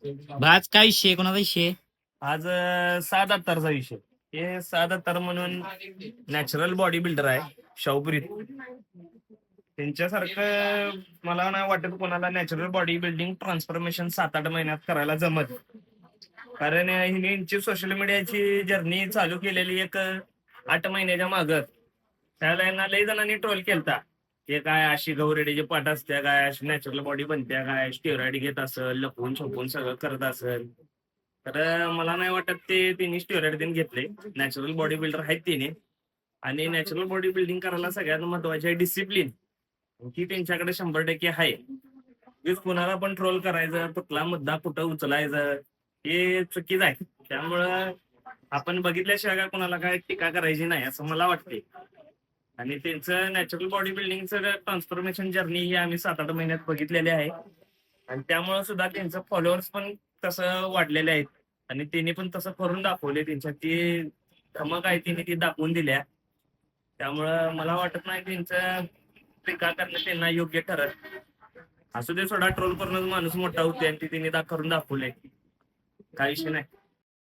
आज काय विषय कोणाचा विषय? आज 7 अत्तरचा विषय. हे 7 अत्तर म्हणून नॅचरल बॉडी बिल्डर आहे शाहूपुरीत. त्यांच्यासारखं मला नाही वाटत कोणाला नॅचरल बॉडी बिल्डिंग ट्रान्सफॉर्मेशन 7-8 महिन्यात करायला जमत. कारण हिने सोशल मीडियाची जर्नी चालू केलेली एक 8 महिन्याच्या मागं. त्याला यांना लई जणांनी ट्रोल केलता. ते काय अशी गौरेडीची पाठ असते, काय अशी नॅचरल बॉडी बनते, काय स्टेरॉइड घेत असेल, लपवून छपून सगळं करत असेल. तर मला नाही वाटत ते त्यांनी स्टेरॉइड त्यांनी घेतले. नॅचरल बॉडी बिल्डर आहेत तिने. आणि नॅचरल बॉडी बिल्डिंग करायला सगळ्यात महत्वाचे आहे डिसिप्लिन. ती त्यांच्याकडे 100% आहे. उगीच कुणाला पण ट्रोल करायचं, कुठला मुद्दा कुठं उचलायचं, हे चुकीचं आहे. त्यामुळं आपण बघितल्याशिवाय काय कुणाला काय टीका करायची नाही असं मला वाटते. आणि त्यांचं नॅचरल बॉडी बिल्डिंगचं ट्रान्सफॉर्मेशन जर्नी ही आम्ही 7-8 महिन्यात बघितलेली आहे. आणि त्यामुळे सुद्धा त्यांचं फॉलोअर्स पण तसं वाढलेले आहेत. आणि त्यांनी पण तसं करून दाखवले. त्यांच्यात ती धमक आहे तिने ती दाखवून दिल्या. त्यामुळं मला वाटत नाही त्यांचं टीका करणं त्यांना योग्य ठरत. असू दे, सोडा, ट्रोल करूनच माणूस मोठा होते आणि ती तिने करून दाखवले. काही विषय नाही.